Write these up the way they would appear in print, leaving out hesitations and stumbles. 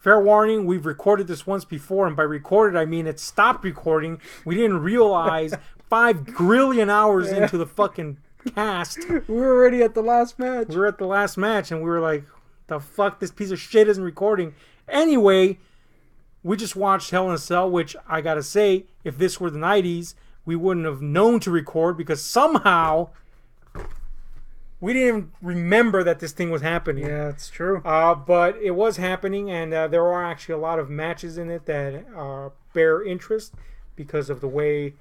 fair warning, we've recorded this once before, and by recorded I mean it stopped recording. We didn't realize 5 grillion hours into the fucking cast. We were already at the last match. We were at the last match, and we were like, the fuck, this piece of shit isn't recording. Anyway, we just watched Hell in a Cell, which I gotta say, if this were the 90s, we wouldn't have known to record because somehow we didn't even remember that this thing was happening. Yeah, it's true. But it was happening, and there are actually a lot of matches in it that bear interest because of the way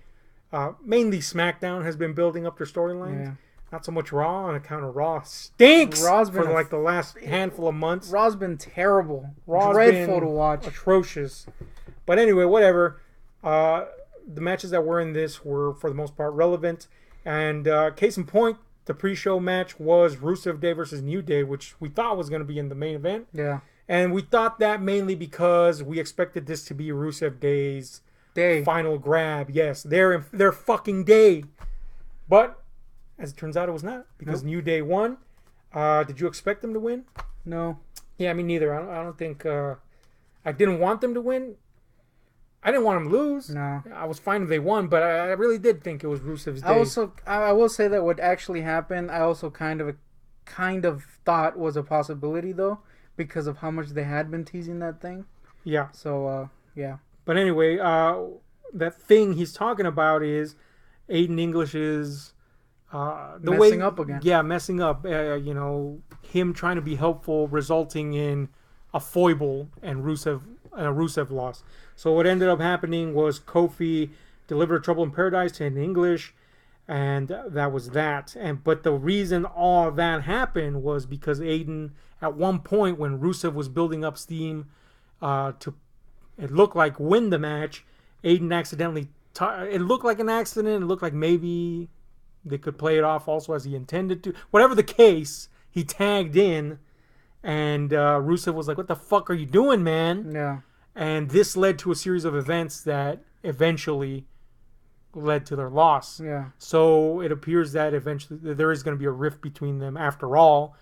mainly SmackDown has been building up their storylines. Yeah. Not so much Raw, on account of Raw stinks for like the last handful of months. Raw's been terrible. Dreadful to watch. Atrocious. But anyway, whatever. The matches that were in this were, for the most part, relevant. And case in point, the pre-show match was Rusev Day versus New Day, which we thought was going to be in the main event. Yeah. And we thought that mainly because we expected this to be Rusev Day's final grab. Yes, their fucking day. But as it turns out, it was not, because New Day won. Did you expect them to win? No. Yeah, me neither. I don't think... I didn't want them to win. I didn't want them to lose. No. I was fine if they won, but I really did think it was Rusev's day. I will say that what actually happened, I also kind of thought was a possibility, though, because of how much they had been teasing that thing. Yeah. So, yeah. But anyway, that thing he's talking about is Aiden English's... messing up again. Yeah, messing up. Him trying to be helpful, resulting in a foible and a Rusev loss. So what ended up happening was Kofi delivered Trouble in Paradise to Aiden English, and that was that. But the reason all that happened was because Aiden, at one point when Rusev was building up steam to, it looked like, win the match, Aiden accidentally... it looked like an accident. It looked like maybe... they could play it off also as he intended to. Whatever the case, he tagged in, and Rusev was like, "What the fuck are you doing, man?" Yeah. And this led to a series of events that eventually led to their loss. Yeah. So it appears that eventually there is going to be a rift between them after all,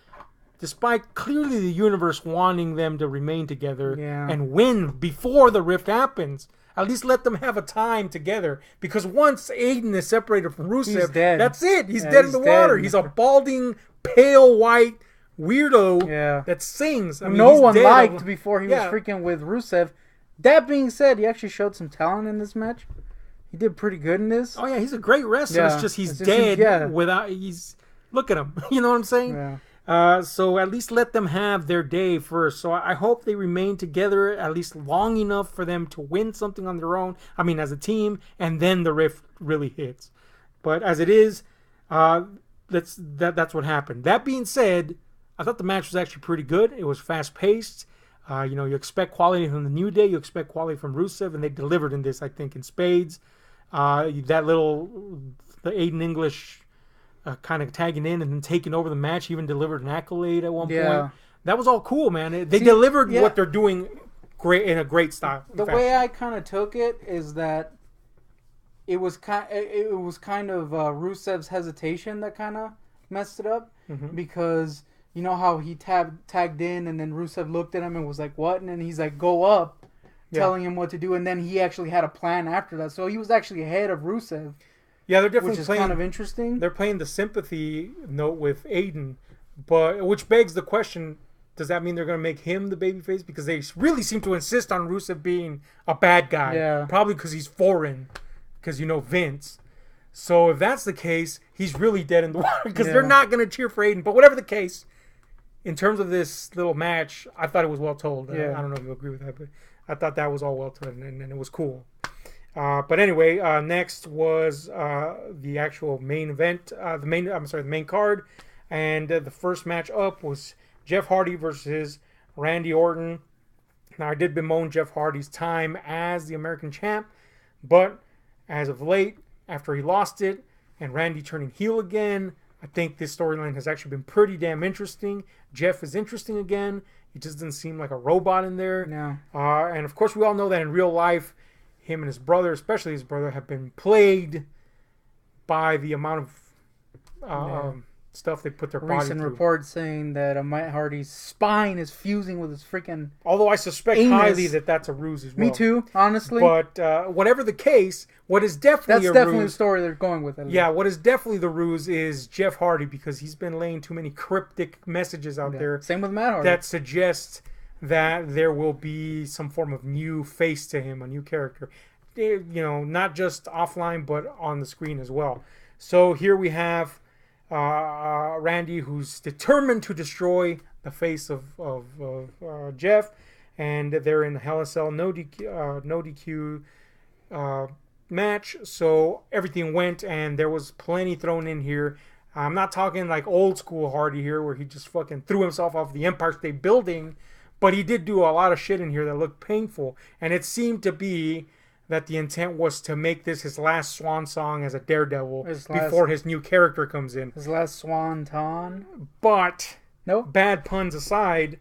despite clearly the universe wanting them to remain together and win before the rift happens. At least let them have a time together. Because once Aiden is separated from Rusev, that's it. He's dead in the water. He's a balding, pale white weirdo that sings. I mean, no one liked before he was freaking with Rusev. That being said, he actually showed some talent in this match. He did pretty good in this. Oh, yeah, he's a great wrestler. It's just he's dead without... Look at him. You know what I'm saying? Yeah. So at least let them have their day first. So I hope they remain together at least long enough for them to win something on their own. I mean, as a team, and then the rift really hits. But as it is, that's what happened. That being said, I thought the match was actually pretty good. It was fast paced. You expect quality from the New Day, you expect quality from Rusev, and they delivered in this, I think, in spades. The Aiden English. Kind of tagging in and then taking over the match, even delivered an accolade at one point. That was all cool, man. They delivered what they're doing great in a great style. The way I kind of took it is that it was kind of Rusev's hesitation that kind of messed it up, because you know how he tagged in and then Rusev looked at him and was like, "What?" and then he's like, "Go up," telling him what to do, and then he actually had a plan after that. So he was actually ahead of Rusev. Yeah, they're definitely which is kind of interesting. They're playing the sympathy note with Aiden, but which begs the question: does that mean they're going to make him the babyface? Because they really seem to insist on Rusev being a bad guy. Yeah. Probably because he's foreign, because Vince. So if that's the case, he's really dead in the water because they're not going to cheer for Aiden. But whatever the case, in terms of this little match, I thought it was well told. Yeah. I don't know if you agree with that, but I thought that was all well told and it was cool. But anyway, next was the actual main event, the main card, and the first match up was Jeff Hardy versus Randy Orton. Now, I did bemoan Jeff Hardy's time as the American champ, but as of late, after he lost it and Randy turning heel again, I think this storyline has actually been pretty damn interesting. Jeff is interesting again. He just doesn't seem like a robot in there. No. And of course, we all know that in real life, him and his brother, especially his brother, have been plagued by the amount of stuff they put their body Recent through. reports saying that Matt Hardy's spine is fusing with his freaking. Although I suspect anus. highly that that's a ruse as well. Me too, honestly. But whatever the case, what is definitely That's a definitely ruse, the story they're going with. Yeah, what is definitely the ruse is Jeff Hardy, because he's been laying too many cryptic messages out there. Same with Matt Hardy. That suggest that there will be some form of new face to him, a new character. You know, not just offline, but on the screen as well. So here we have Randy, who's determined to destroy the face of Jeff, and they're in the Hell in a Cell no DQ match. So everything went, and there was plenty thrown in here. I'm not talking like old school Hardy here, where he just fucking threw himself off the Empire State Building, but he did do a lot of shit in here that looked painful, and it seemed to be that the intent was to make this his last swan song as a Daredevil before his new character comes in. His last swanton. But, nope. Bad puns aside,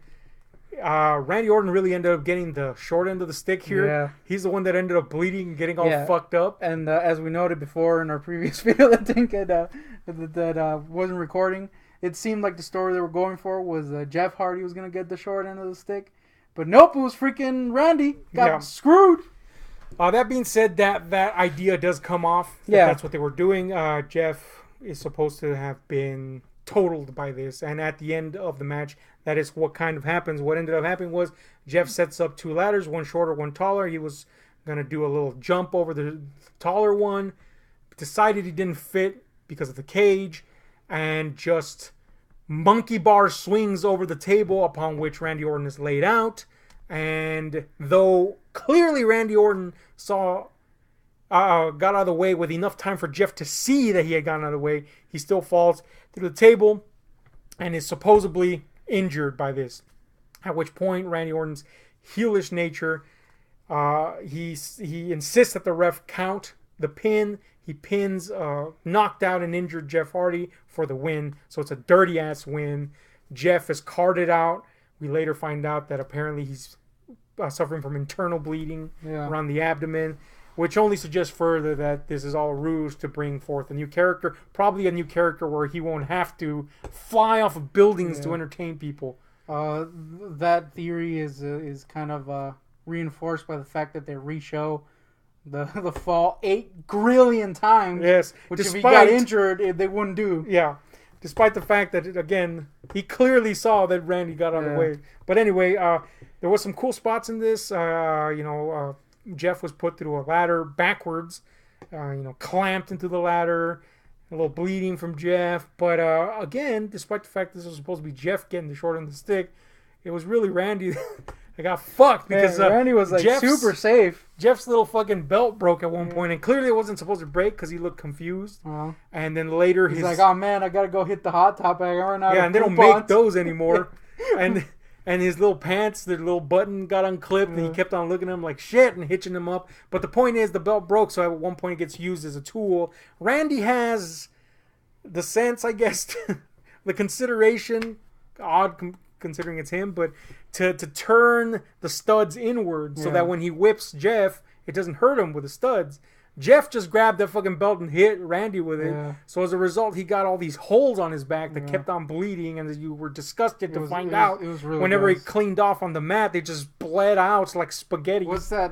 Randy Orton really ended up getting the short end of the stick here. Yeah. He's the one that ended up bleeding and getting all fucked up. And as we noted before in our previous video that didn't get, that wasn't recording, it seemed like the story they were going for was Jeff Hardy was going to get the short end of the stick. But nope, it was freaking Randy. Got screwed. That being said, that idea does come off. That's what they were doing. Jeff is supposed to have been totaled by this, and at the end of the match, that is what kind of happens. What ended up happening was Jeff sets up two ladders, one shorter, one taller. He was going to do a little jump over the taller one, decided he didn't fit because of the cage, and just monkey bar swings over the table, upon which Randy Orton is laid out. And though clearly Randy Orton got out of the way with enough time for Jeff to see that he had gotten out of the way, he still falls through the table and is supposedly injured by this. At which point, Randy Orton's heelish nature, he insists that the ref count the pin. He pins knocked out and injured Jeff Hardy for the win. So it's a dirty ass win. Jeff is carted out. We later find out that apparently he's suffering from internal bleeding around the abdomen, which only suggests further that this is all a ruse to bring forth a new character. Probably a new character where he won't have to fly off of buildings to entertain people. That theory is kind of reinforced by the fact that they re-show the fall 8 grillion times. Yes. Which if he got injured, they wouldn't do. Yeah. Despite the fact that, again, he clearly saw that Randy got out of the way. But anyway, there was some cool spots in this. Jeff was put through a ladder backwards, clamped into the ladder. A little bleeding from Jeff. But again, despite the fact this was supposed to be Jeff getting the short end of the stick, it was really Randy that got fucked. Because Randy was like super safe. Jeff's little fucking belt broke at one point, and clearly it wasn't supposed to break because he looked confused. And then later he's like, "Oh man, I gotta go hit the hot top. I run out." Yeah, and they don't make those anymore. and his little pants, their little button got unclipped, and he kept on looking at him like shit and hitching him up. But the point is, the belt broke, so at one point it gets used as a tool. Randy has the sense, I guess, the consideration, odd considering it's him, but to turn the studs inward so that when he whips Jeff, it doesn't hurt him with the studs. Jeff just grabbed that fucking belt and hit Randy with it. So as a result, he got all these holes on his back that kept on bleeding, and you were disgusted to find out. It was really whenever gross. He cleaned off on the mat, they just bled out like spaghetti. What's that?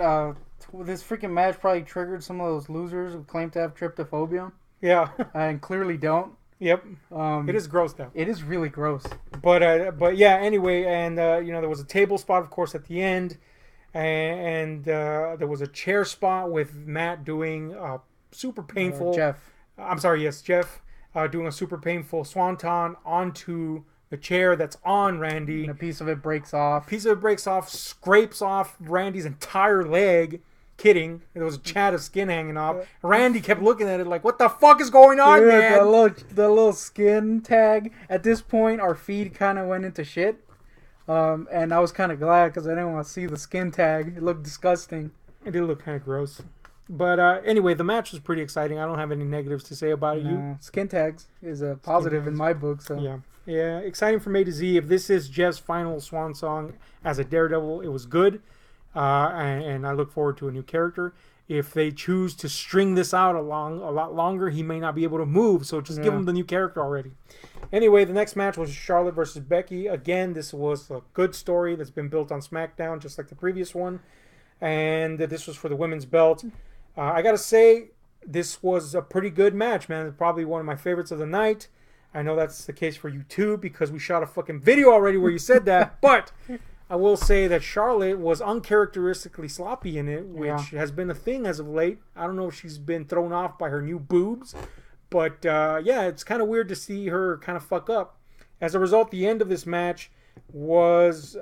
This freaking match probably triggered some of those losers who claim to have tryptophobia. Yeah. And clearly don't. Yep. It is gross though. It is really gross. But yeah. Anyway, and there was a table spot, of course, at the end, and there was a chair spot with Matt doing super painful. Jeff. I'm sorry. Yes, Jeff doing a super painful swanton onto the chair that's on Randy. And a piece of it breaks off. Scrapes off Randy's entire leg. Kidding. There was a chat of skin hanging off. Randy kept looking at it like, what the fuck is going on, man? The little skin tag. At this point, our feed kind of went into shit. And I was kind of glad because I didn't want to see the skin tag. It looked disgusting. It did look kind of gross. But anyway, the match was pretty exciting. I don't have any negatives to say about it. Skin tags is a positive in my book. So Yeah, exciting from A to Z. If this is Jeff's final swan song as a Daredevil, it was good. and I look forward to a new character. If they choose to string this out a lot longer, he may not be able to move. So just give him the new character already. Anyway, the next match was Charlotte versus Becky. Again, this was a good story that's been built on SmackDown, just like the previous one. And this was for the women's belt. I got to say, this was a pretty good match, man. It's probably one of my favorites of the night. I know that's the case for you too, because we shot a fucking video already where you said that. But I will say that Charlotte was uncharacteristically sloppy in it, which has been a thing as of late. I don't know if she's been thrown off by her new boobs. But, it's kind of weird to see her kind of fuck up. As a result, the end of this match was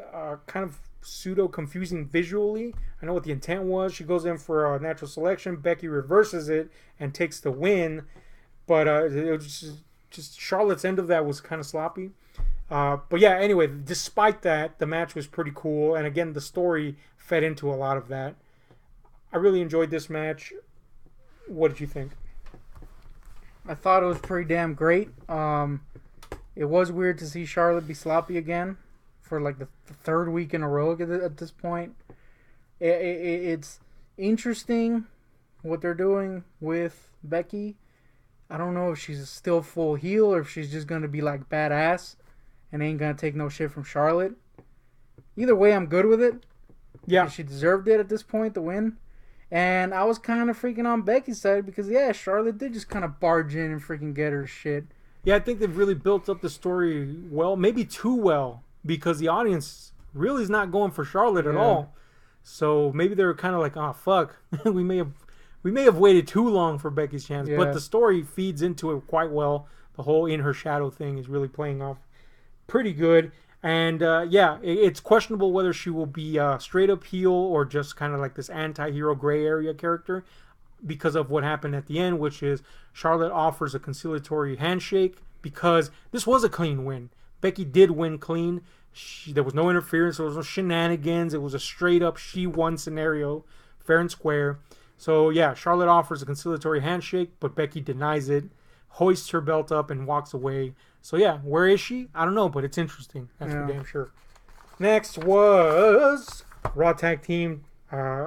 kind of pseudo-confusing visually. I know what the intent was. She goes in for a natural selection. Becky reverses it and takes the win. But it was just Charlotte's end of that was kind of sloppy. But yeah, anyway, despite that, the match was pretty cool. And again, the story fed into a lot of that. I really enjoyed this match. What did you think? I thought it was pretty damn great. It was weird to see Charlotte be sloppy again for like the third week in a row at this point. It's interesting what they're doing with Becky. I don't know if she's still full heel or if she's just going to be like badass and ain't going to take no shit from Charlotte. Either way, I'm good with it. Yeah. She deserved it at this point, the win. And I was kind of freaking on Becky's side because, Charlotte did just kind of barge in and freaking get her shit. Yeah, I think they've really built up the story well, maybe too well, because the audience really is not going for Charlotte at all. So maybe they were kind of like, oh, fuck, we may have waited too long for Becky's chance. Yeah. But the story feeds into it quite well. The whole in her shadow thing is really playing off pretty good. And, it's questionable whether she will be straight up heel or just kind of like this anti-hero gray area character because of what happened at the end, which is Charlotte offers a conciliatory handshake because this was a clean win. Becky did win clean. There was no interference. There was no shenanigans. It was a straight up she won scenario, fair and square. So, Charlotte offers a conciliatory handshake, but Becky denies it, hoists her belt up, and walks away. So, where is she? I don't know, but it's interesting. That's for damn sure. Next was Raw Tag Team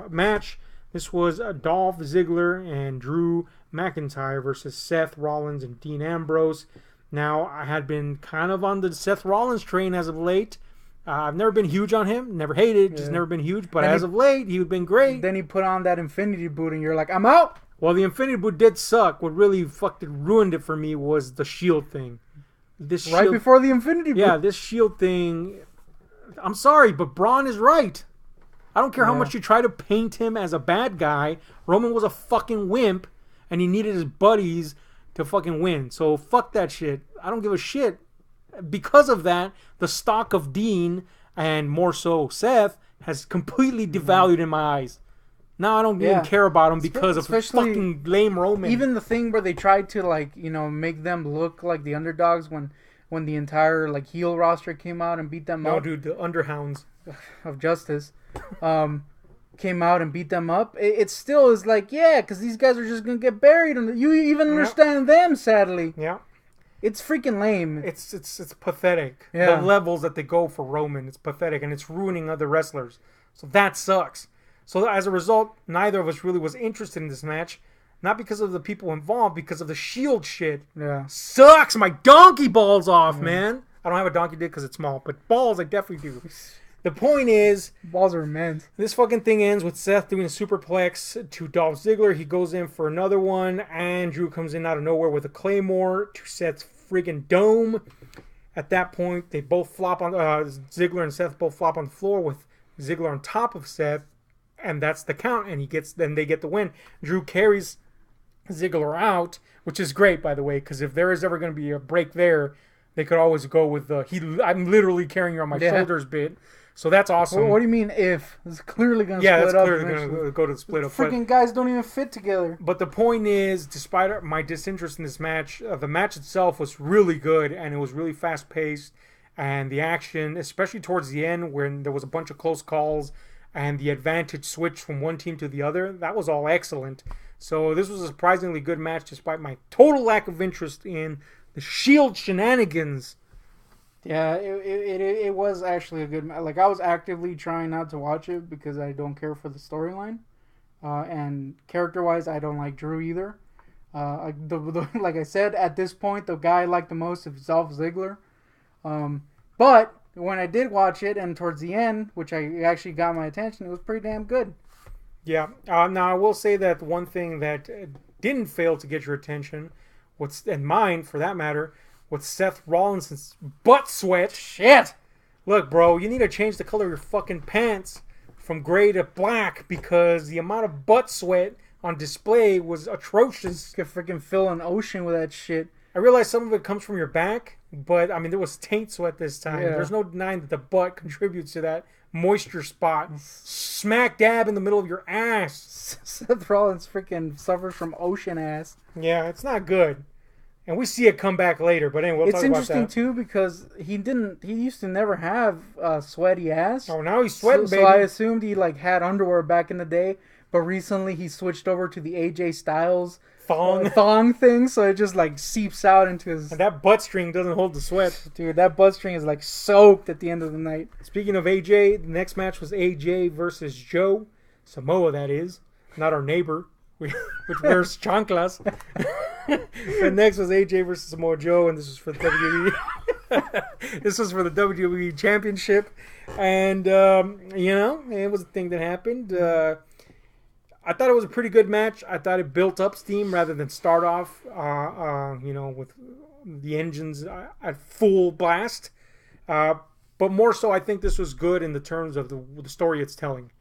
match. This was Dolph Ziggler and Drew McIntyre versus Seth Rollins and Dean Ambrose. Now, I had been kind of on the Seth Rollins train as of late. I've never been huge on him. Never hated. Just never been huge. But as of late, he's been great. Then he put on that Infinity Boot and you're like, I'm out. Well, the Infinity Boot did suck. What really fucking ruined it for me was the Shield thing. Right before the Infinity Boot. Yeah, this Shield thing. I'm sorry, but Braun is right. I don't care how much you try to paint him as a bad guy. Roman was a fucking wimp, and he needed his buddies to fucking win. So fuck that shit. I don't give a shit. Because of that, the stock of Dean, and more so Seth, has completely devalued in my eyes. Now I don't even care about him because of fucking lame Roman. Even the thing where they tried to make them look like the underdogs when the entire heel roster came out and beat them up. No, dude, the Underhounds of Justice came out and beat them up. It still is because these guys are just gonna get buried. And you even understand them, sadly. Yeah. It's freaking lame. It's pathetic. Yeah. The levels that they go for Roman, it's pathetic, and it's ruining other wrestlers. So that sucks. So as a result, neither of us really was interested in this match. Not because of the people involved, because of the Shield shit. Yeah. Sucks my donkey balls off, man. I don't have a donkey dick because it's small, but balls I definitely do. The point is, balls are immense. This fucking thing ends with Seth doing a superplex to Dolph Ziggler. He goes in for another one, and Drew comes in out of nowhere with a Claymore to Seth's friggin' dome. At that point, they both flop on Ziggler and Seth both flop on the floor with Ziggler on top of Seth, and that's the count. And then they get the win. Drew carries Ziggler out, which is great, by the way, because if there is ever going to be a break there, they could always go with the I'm literally carrying you on my shoulders bit. So that's awesome. Well, what do you mean if? It's clearly going to split up. Yeah, it's clearly going to go to the split up. Freaking guys don't even fit together. But the point is, despite my disinterest in this match, the match itself was really good, and it was really fast-paced. And the action, especially towards the end, when there was a bunch of close calls, and the advantage switched from one team to the other, that was all excellent. So this was a surprisingly good match, despite my total lack of interest in the Shield shenanigans. Yeah, it was actually a good like I was actively trying not to watch it because I don't care for the storyline, and character wise I don't like Drew either. Like I said, at this point the guy I like the most is Dolph Ziggler. But when I did watch it and towards the end, which I actually got my attention, it was pretty damn good. Yeah. Now I will say that one thing that didn't fail to get your attention, and mine for that matter, was Seth Rollins' butt sweat. Shit. Look, bro, you need to change the color of your fucking pants from gray to black because the amount of butt sweat on display was atrocious. You could freaking fill an ocean with that shit. I realize some of it comes from your back, but I mean there was taint sweat this time. Yeah. There's no denying that the butt contributes to that moisture spot. Smack dab in the middle of your ass. Seth Rollins freaking suffers from ocean ass. Yeah, it's not good. And we see it come back later, but anyway, we'll talk about that. It's interesting too because he used to never have sweaty ass. Oh, now he's sweating, baby. So I assumed he like had underwear back in the day, but recently he switched over to the AJ Styles thong thing, so it just like seeps out into his. And that butt string doesn't hold the sweat, dude. That butt string is like soaked at the end of the night. Speaking of AJ, the next match was AJ versus Joe Samoa. That is not our neighbor, which wears chanclas. The next was AJ versus Samoa Joe, and this was for the WWE. This was for the WWE Championship, and it was a thing that happened. I thought it was a pretty good match. I thought it built up steam rather than start off, with the engines at full blast. But more so, I think this was good in the terms of the story it's telling,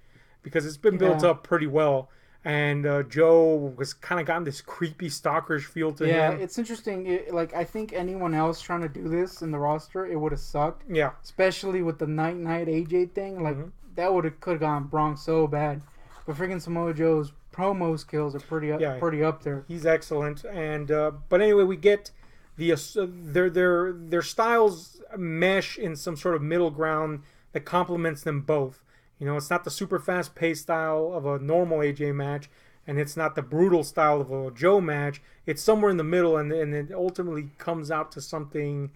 because it's been built up pretty well. And Joe was kind of gotten this creepy stalkerish feel to him. Yeah, it's interesting. I think anyone else trying to do this in the roster, it would have sucked. Yeah. Especially with the Night AJ thing. Like, that could have gone wrong so bad. But freaking Samoa Joe's promo skills are pretty up there. He's excellent. And but anyway, we get their styles mesh in some sort of middle ground that complements them both. It's not the super fast-paced style of a normal AJ match, and it's not the brutal style of a Joe match. It's somewhere in the middle, and it ultimately comes out to something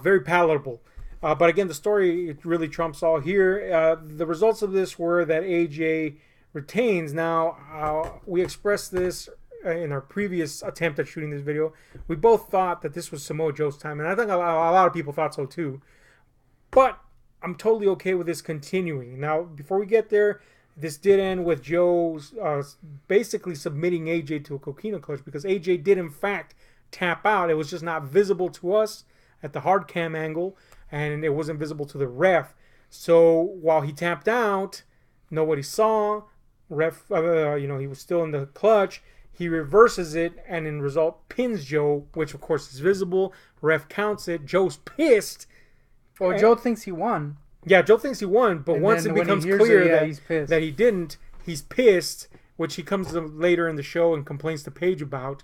very palatable. But again, the story, it really trumps all here. The results of this were that AJ retains. Now, we expressed this in our previous attempt at shooting this video. We both thought that this was Samoa Joe's time, and I think a lot of people thought so too. But I'm totally okay with this continuing. Now, before we get there, this did end with Joe basically submitting AJ to a coquina clutch because AJ did, in fact, tap out. It was just not visible to us at the hard cam angle, and it wasn't visible to the ref. So while he tapped out, nobody saw. Ref, he was still in the clutch. He reverses it, and in result, pins Joe, which of course is visible. Ref counts it. Joe's pissed. Well, Joe thinks he won. Yeah, Joe thinks he won, but once it becomes clear that he didn't, he's pissed, which he comes to later in the show and complains to Paige about,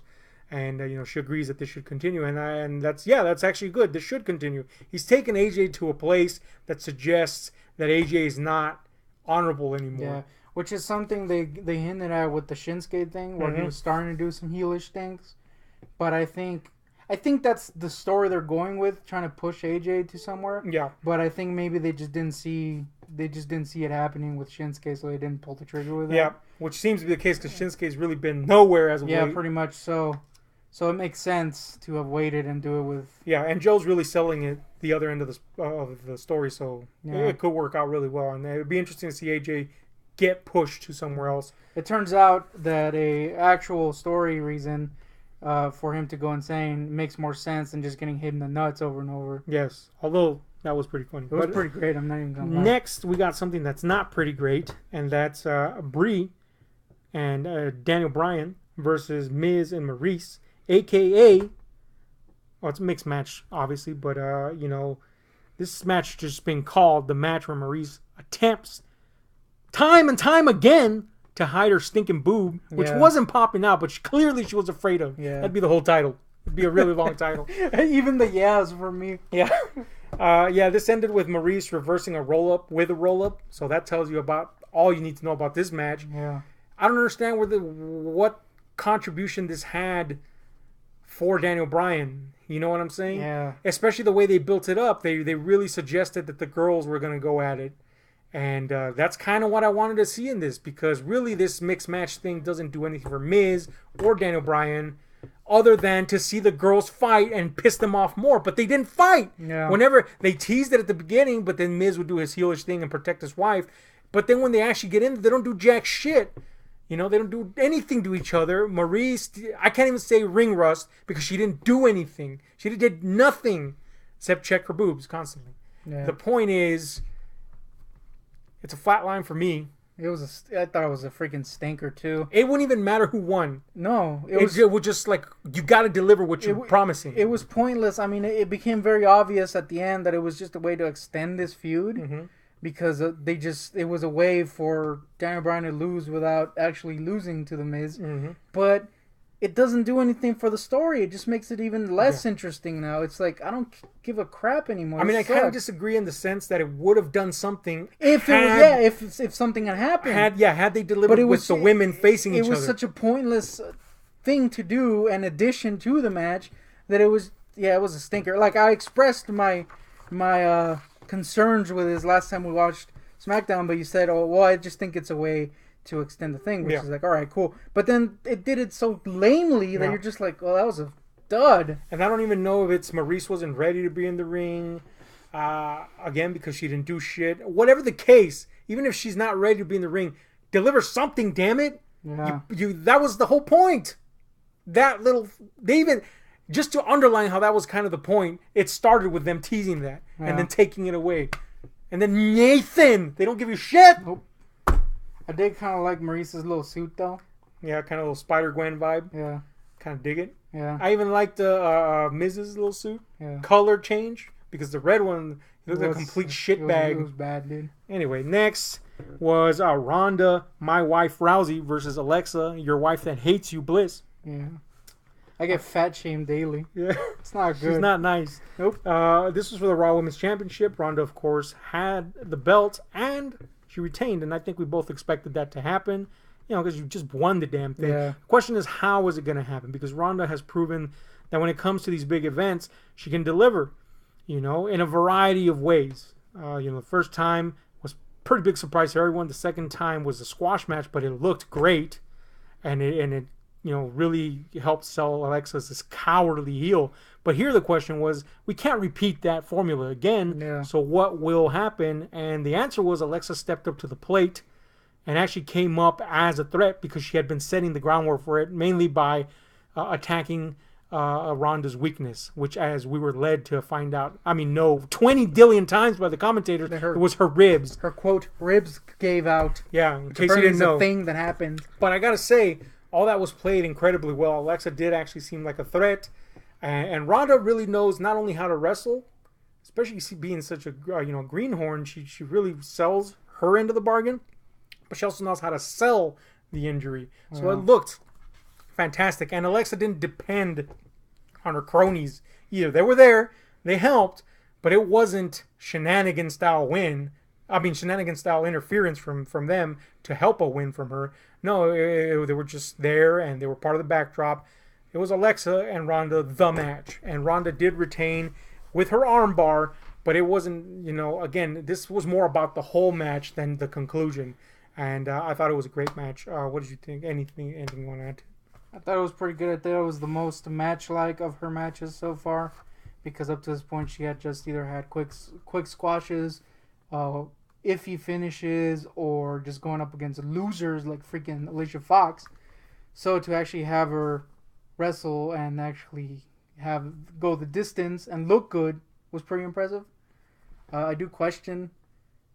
and she agrees that this should continue, and that's actually good. This should continue. He's taken AJ to a place that suggests that AJ is not honorable anymore. Yeah, which is something they hinted at with the Shinsuke thing, where he was starting to do some heelish things, but I think that's the story they're going with, trying to push AJ to somewhere. Yeah. But I think maybe they just didn't see it happening with Shinsuke, so they didn't pull the trigger with it. Yeah, which seems to be the case because Shinsuke's really been nowhere as of late. Yeah, pretty much so. So it makes sense to have waited and do it with. Yeah, and Joe's really selling it the other end of the story, so it could work out really well, and it would be interesting to see AJ get pushed to somewhere else. It turns out that a actual story reason for him to go insane makes more sense than just getting hit in the nuts over and over. Yes, although that was pretty funny. It was pretty great, I'm not even going to lie. Next, we got something that's not pretty great, and that's Brie and Daniel Bryan versus Miz and Maurice, a.k.a. Well, it's a mixed match, obviously, but, this match just been called the match where Maurice attempts time and time again to hide her stinking boob, which wasn't popping out, but clearly she was afraid of. Yeah. That'd be the whole title. It'd be a really long title. Even the yeahs for me. Yeah. This ended with Maurice reversing a roll-up with a roll-up, so that tells you about all you need to know about this match. Yeah. I don't understand what contribution this had for Daniel Bryan. You know what I'm saying? Yeah. Especially the way they built it up. They really suggested that the girls were going to go at it. And that's kind of what I wanted to see in this, because really this mixed match thing doesn't do anything for Miz or Daniel Bryan other than to see the girls fight and piss them off more. But they didn't fight. Yeah. Whenever they teased it at the beginning, but then Miz would do his heelish thing and protect his wife. But then when they actually get in, they don't do jack shit. You know, they don't do anything to each other. Maurice, I can't even say ring rust because she didn't do anything. She did nothing except check her boobs constantly. Yeah. The point is, it's a flat line for me. I thought it was a freaking stinker too. It wouldn't even matter who won. No, It was just like, you got to deliver what you're promising. It was pointless. I mean, it became very obvious at the end that it was just a way to extend this feud. Mm-hmm. Because it was a way for Daniel Bryan to lose without actually losing to The Miz. Mm-hmm. But it doesn't do anything for the story. It just makes it even less interesting now. It's like, I don't give a crap anymore. I mean, I kind of disagree in the sense that it would have done something if something had happened. Had they delivered with the women facing each other. It was such a pointless thing to do, an addition to the match, that it was a stinker. Like, I expressed my concerns with his last time we watched SmackDown, but you said, oh, well, I just think it's a way to extend the thing, which is like, all right, cool. But then it did it so lamely that you're just like, well, that was a dud. And I don't even know if it's Maurice wasn't ready to be in the ring, again, because she didn't do shit. Whatever the case, even if she's not ready to be in the ring, deliver something, damn it. Yeah. That was the whole point. Just to underline how that was kind of the point, it started with them teasing that and then taking it away. And then Nathan, they don't give you shit. Nope. I did kind of like Maurice's little suit, though. Yeah, kind of a little Spider-Gwen vibe. Yeah. Kind of dig it. Yeah. I even liked Miz's little suit. Yeah. Color change, because the red one looked like a complete shitbag. It was bad, dude. Anyway, next was Ronda, my wife Rousey, versus Alexa, your wife that hates you, Bliss. Yeah. I get fat shamed daily. Yeah. It's not good. She's not nice. Nope. This was for the Raw Women's Championship. Ronda, of course, had the belt and she retained, and I think we both expected that to happen, you know, because you just won the damn thing. Yeah. The question is, how is it going to happen? Because Ronda has proven that when it comes to these big events, she can deliver, you know, in a variety of ways. The first time was pretty big surprise to everyone. The second time was a squash match, but it looked great, and it really helped sell Alexa as this cowardly heel. But here the question was, we can't repeat that formula again. Yeah. So what will happen? And the answer was Alexa stepped up to the plate and actually came up as a threat because she had been setting the groundwork for it, mainly by attacking Ronda's weakness, which, as we were led to find out, 20 billion times by the commentators, it was her ribs. Her, quote, ribs gave out. Yeah, in case you didn't know. A thing that happened. But I got to say, all that was played incredibly well. Alexa did actually seem like a threat. And Ronda really knows not only how to wrestle, especially being such a greenhorn, she really sells her end of the bargain, but she also knows how to sell the injury. So it looked fantastic. And Alexa didn't depend on her cronies either. They were there, they helped, but it wasn't shenanigan-style shenanigan-style interference from them to help a win from her. No, they were just there, and they were part of the backdrop. It was Alexa and Ronda, the match. And Ronda did retain with her armbar, but it wasn't, again, this was more about the whole match than the conclusion. And I thought it was a great match. What did you think? Anything you want to add to? I thought it was pretty good. I thought it was the most match-like of her matches so far, because up to this point she had just either had quick squashes, iffy finishes, or just going up against losers like freaking Alicia Fox. So to actually have her wrestle and actually go the distance and look good was pretty impressive. I do question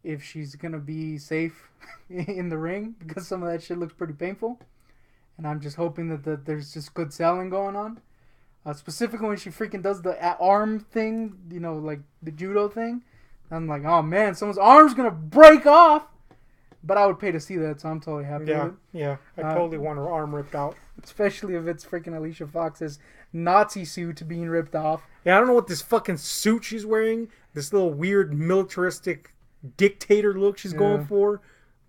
if she's gonna be safe in the ring, because some of that shit looks pretty painful, and I'm just hoping that there's just good selling going on, specifically when she freaking does the arm thing, like the judo thing. I'm like, oh man, someone's arm's gonna break off. But I would pay to see that, so I'm totally happy with it. Yeah, I totally want her arm ripped out. Especially if it's freaking Alicia Fox's Nazi suit being ripped off. Yeah, I don't know what this fucking suit she's wearing, this little weird militaristic dictator look she's going for,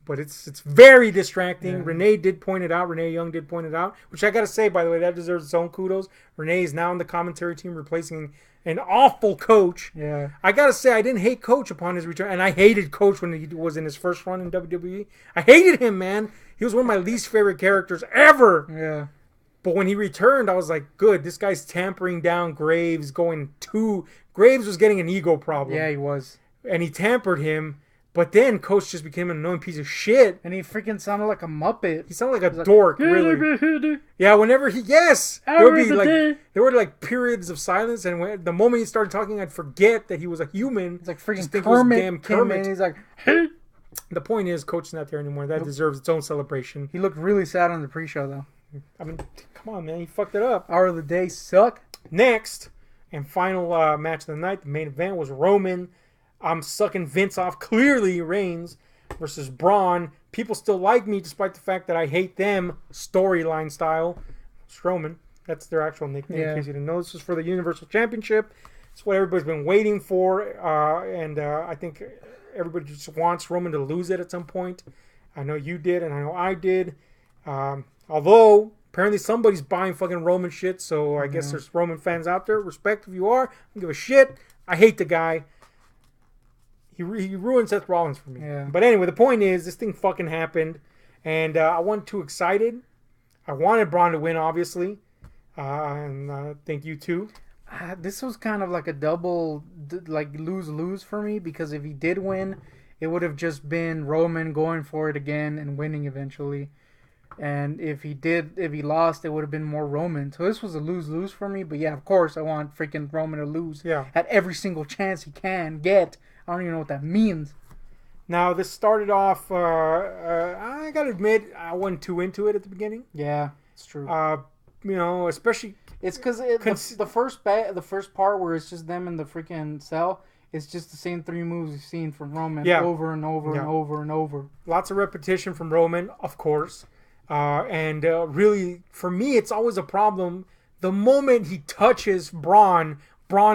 But it's very distracting. Yeah. Renee did point it out. Renee Young did point it out, which I got to say, by the way, that deserves its own kudos. Renee is now in the commentary team, replacing an awful Coach. Yeah. I got to say, I didn't hate Coach upon his return, and I hated Coach when he was in his first run in WWE. I hated him, man. He was one of my least favorite characters ever. Yeah. But when he returned, I was like, good, this guy's tampering down Graves, Graves was getting an ego problem. Yeah, he was. And he tampered him. But then Coach just became an annoying piece of shit. And he freaking sounded like a Muppet. He sounded like a dork, really. Yeah, whenever there were like periods of silence, and when, the moment he started talking, I'd forget that he was a human. It's like freaking just think Kermit. It was damn Kermit. And he's like, hey. The point is, Coach is not there anymore. That deserves its own celebration. He looked really sad on the pre-show, though. I mean, come on, man. He fucked it up. Hour of the day suck. Next, and final match of the night, the main event was Roman. I'm sucking Vince off. Clearly, Reigns versus Braun. People still like me despite the fact that I hate them storyline style. It's Roman. That's their actual nickname, in case you didn't know. This is for the Universal Championship. It's what everybody's been waiting for. And I think everybody just wants Roman to lose it at some point. I know you did, and I know I did. Although, apparently somebody's buying fucking Roman shit, so I guess there's Roman fans out there. Respect if you are. I don't give a shit. I hate the guy. He ruined Seth Rollins for me. Yeah. But anyway, the point is, this thing fucking happened. And I wasn't too excited. I wanted Braun to win, obviously. And I think you too. This was kind of like a double, like, lose-lose for me. Because if he did win, it would have just been Roman going for it again and winning eventually. And if he lost, it would have been more Roman. So this was a lose-lose for me. But yeah, of course, I want freaking Roman to lose. Yeah. At every single chance he can get. I don't even know what that means. Now, this started off, I gotta admit, I wasn't too into it at the beginning. Yeah, it's true. Especially... It's because the first part where it's just them in the freaking cell, it's just the same 3 moves we've seen from Roman over and over and over and over. Lots of repetition from Roman, of course. And really, for me, it's always a problem. The moment he touches Braun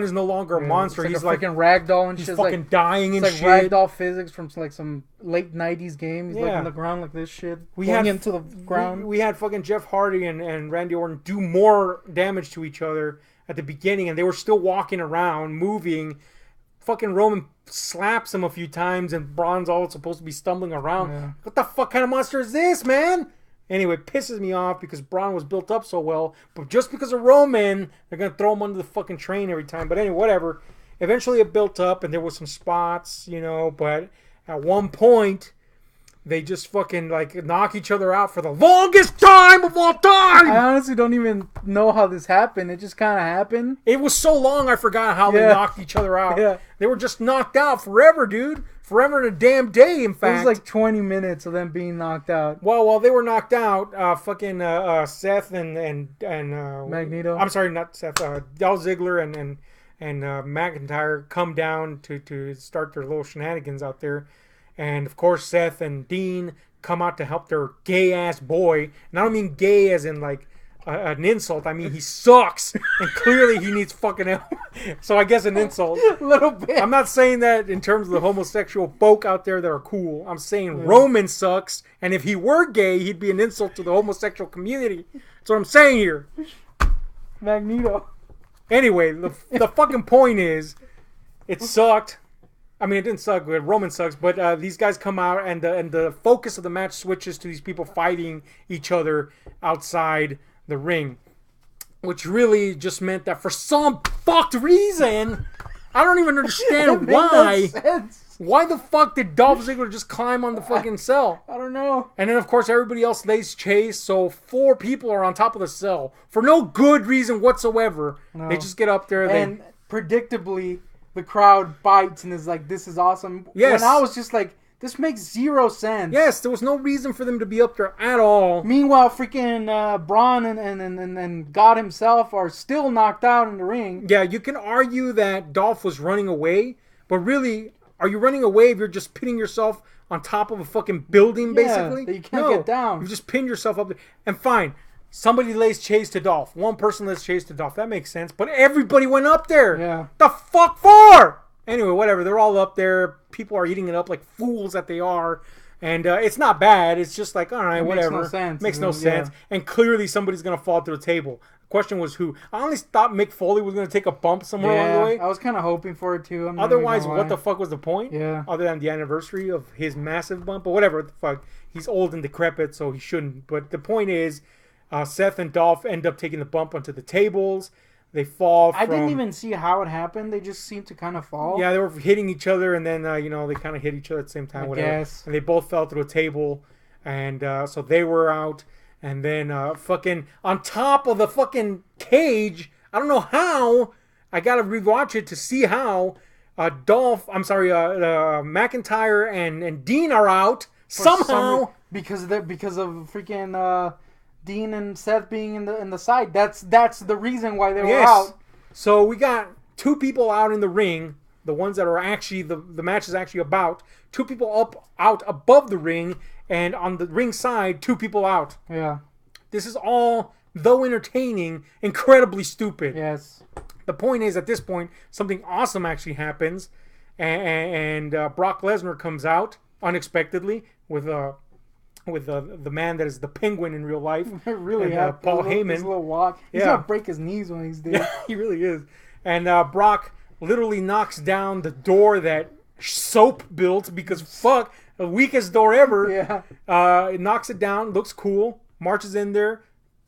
is no longer a monster. It's he's like a freaking ragdoll and he's shit. Fucking dying and shit. It's like ragdoll physics from like some late 90s game. He's like on the ground like this shit. We had into the ground. We had fucking Jeff Hardy and Randy Orton do more damage to each other at the beginning, and they were still walking around, moving. Fucking Roman slaps him a few times, and Braun's all supposed to be stumbling around. Yeah. What the fuck kind of monster is this, man? Anyway, it pisses me off because Braun was built up so well. But just because of Roman, they're going to throw him under the fucking train every time. But anyway, whatever. Eventually it built up and there was some spots, But at one point, they just fucking knock each other out for the longest time of all time. I honestly don't even know how this happened. It just kind of happened. It was so long I forgot how they knocked each other out. Yeah. They were just knocked out forever, dude. Forever and a damn day, in fact. It was like 20 minutes of them being knocked out. Well, while they were knocked out, Seth and Magneto. I'm sorry, not Seth. Dolph Ziggler and McIntyre come down to start their little shenanigans out there, and of course Seth and Dean come out to help their gay ass boy. And I don't mean gay as in like an insult. I mean he sucks, and clearly he needs fucking help. So I guess an insult. A little bit. I'm not saying that in terms of the homosexual folk out there that are cool. I'm saying Roman sucks, and if he were gay, he'd be an insult to the homosexual community. That's what I'm saying here. Magneto. Anyway, the fucking point is, it sucked. I mean, it didn't suck. Roman sucks, but these guys come out, and the focus of the match switches to these people fighting each other outside the ring, which really just meant that for some fucked reason, I don't even understand why. No, why the fuck did Dolph Ziggler just climb on the fucking cell? I don't know. And then, of course, everybody else lays chase, so 4 people are on top of the cell for no good reason whatsoever. No. They just get up there. And predictably, the crowd bites and is like, this is awesome. Yes. When I was just like, this makes 0 sense. Yes, there was no reason for them to be up there at all. Meanwhile, freaking Braun and God himself are still knocked out in the ring. Yeah, you can argue that Dolph was running away, but really, are you running away if you're just pinning yourself on top of a fucking building, basically? That you can't get down. You just pinned yourself up there. And fine, somebody lays chase to Dolph. One person lays chase to Dolph. That makes sense. But everybody went up there. Yeah. The fuck for? Anyway, whatever. They're all up there. People are eating it up like fools that they are. And it's not bad. It's just like, all right, whatever. Makes no sense. Makes no sense. And clearly somebody's going to fall through the table. The question was who. I only thought Mick Foley was going to take a bump somewhere along the way. I was kind of hoping for it too. Otherwise, what the fuck was the point? Yeah. Other than the anniversary of his massive bump. But whatever the fuck. He's old and decrepit, so he shouldn't. But the point is, Seth and Dolph end up taking the bump onto the tables. They fall from... I didn't even see how it happened. They just seemed to kind of fall. Yeah, they were hitting each other, and then, they kind of hit each other at the same time. Whatever. Guess. And they both fell through a table, and so they were out. And then fucking on top of the fucking cage, I don't know how, I got to rewatch it to see how McIntyre and Dean are out somehow. Because of freaking... Dean and Seth being in the side. That's the reason why they were out. So we got two people out in the ring, the ones that are actually the match is actually about. Two people out above the ring, and on the ring side, two people out. Yeah. This is all, though entertaining, incredibly stupid. Yes. The point is, at this point, something awesome actually happens, and Brock Lesnar comes out unexpectedly with the man that is the Penguin in real life. Really, Paul Heyman. His little walk. He's going to break his knees when he's there. Yeah, he really is. And Brock literally knocks down the door that Soap built because, fuck, the weakest door ever. Yeah. It knocks it down, looks cool, marches in there,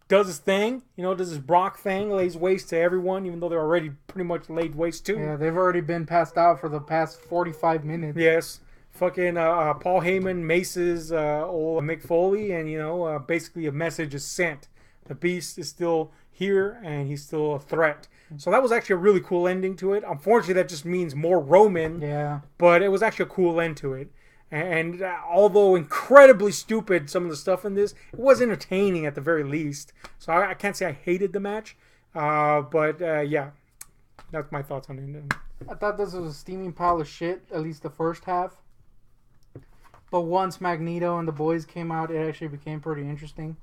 does his thing, does his Brock thing, lays waste to everyone, even though they're already pretty much laid waste too. Yeah, they've already been passed out for the past 45 minutes. Yes. Fucking Paul Heyman maces old Mick Foley, and basically a message is sent. The Beast is still here, and he's still a threat. So that was actually a really cool ending to it. Unfortunately, that just means more Roman. Yeah. But it was actually a cool end to it. And although incredibly stupid, some of the stuff in this, it was entertaining at the very least. So I can't say I hated the match, but yeah, that's my thoughts on it. I thought this was a steaming pile of shit. At least the first half. But once Magneto and the boys came out, it actually became pretty interesting.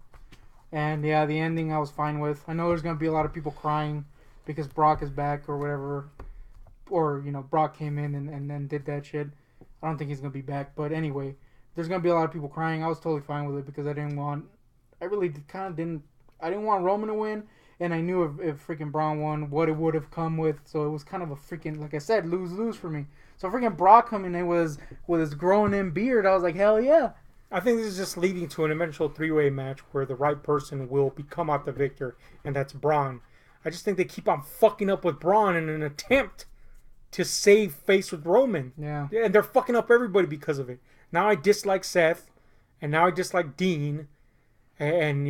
And yeah, the ending I was fine with. I know there's going to be a lot of people crying because Brock is back or whatever. Or, Brock came in and then did that shit. I don't think he's going to be back. But anyway, there's going to be a lot of people crying. I was totally fine with it because I didn't want Roman to win. And I knew if freaking Braun won, what it would have come with. So it was kind of a freaking, like I said, lose-lose for me. So freaking Brock coming in with his growing-in beard, I was like, hell yeah. I think this is just leading to an eventual three-way match where the right person will become out the victor, and that's Braun. I just think they keep on fucking up with Braun in an attempt to save face with Roman. Yeah. And they're fucking up everybody because of it. Now I dislike Seth, and now I dislike Dean. And,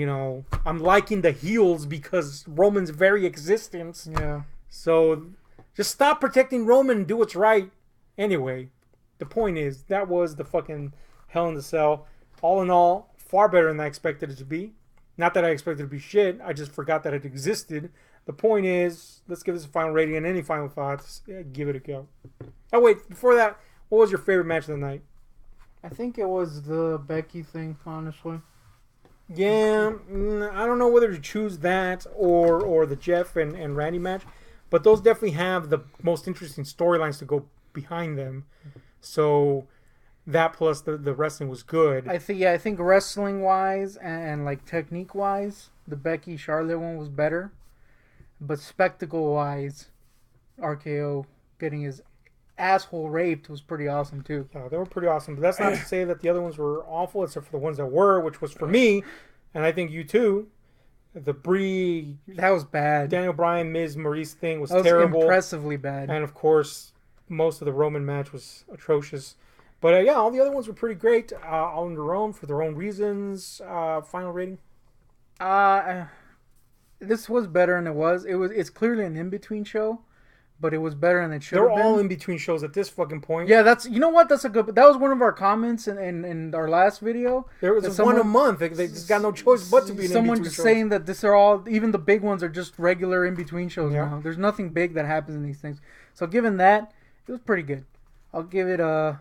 I'm liking the heels because Roman's very existence. Yeah. So just stop protecting Roman and do what's right. Anyway, the point is, that was the fucking Hell in the Cell. All in all, far better than I expected it to be. Not that I expected it to be shit. I just forgot that it existed. The point is, let's give this a final rating and any final thoughts. Yeah, give it a go. Oh, wait. Before that, what was your favorite match of the night? I think it was the Becky thing, honestly. Yeah, I don't know whether to choose that or the Jeff and Randy match. But those definitely have the most interesting storylines to go behind them. So that plus the wrestling was good. I think wrestling wise and like technique wise, the Becky Charlotte one was better. But spectacle wise, RKO getting his asshole raped was pretty awesome too. Yeah, they were pretty awesome. But that's not to say that the other ones were awful, except for the ones that were, which was for me, and I think you too. The Brie, that was bad. Daniel Bryan, Miz, Maurice thing was that was terrible, impressively bad. And of course, most of the Roman match was atrocious. But yeah, all the other ones were pretty great, all on their own for their own reasons. Final rating? This was better than it was. It's clearly an in between show, but it was better than it should have been. They're all in between shows at this fucking point. Yeah, that's a good. That was one of our comments in our last video. There was one a month. They just got no choice but to be an someone in-between just shows. saying that this are all, even the big ones are just regular in between shows now. There's nothing big that happens in these things. So given that, it was pretty good. I'll give it a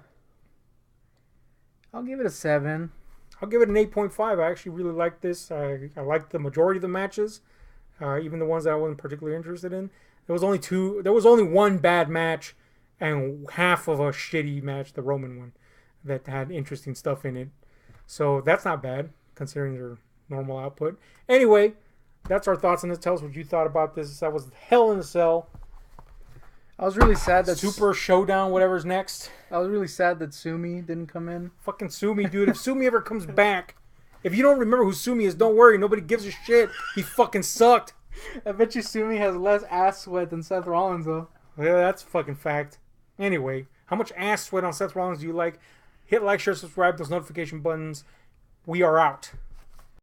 7. I'll give it an 8.5. I actually really liked this. I liked the majority of the matches, even the ones that I wasn't particularly interested in. There was only one bad match and half of a shitty match, the Roman one. that had interesting stuff in it. So that's not bad considering their normal output. Anyway, that's our thoughts on this. Tell us what you thought about this. That was Hell in a Cell. I was really sad that Super Showdown, whatever's next. I was really sad that Sumi didn't come in. Fucking Sumi, dude. If Sumi ever comes back, if you don't remember who Sumi is, don't worry. Nobody gives a shit. He fucking sucked. I bet you Sumi has less ass sweat than Seth Rollins, though. Yeah, that's a fucking fact. Anyway, how much ass sweat on Seth Rollins do you like? Hit like, share, subscribe, those notification buttons. We are out.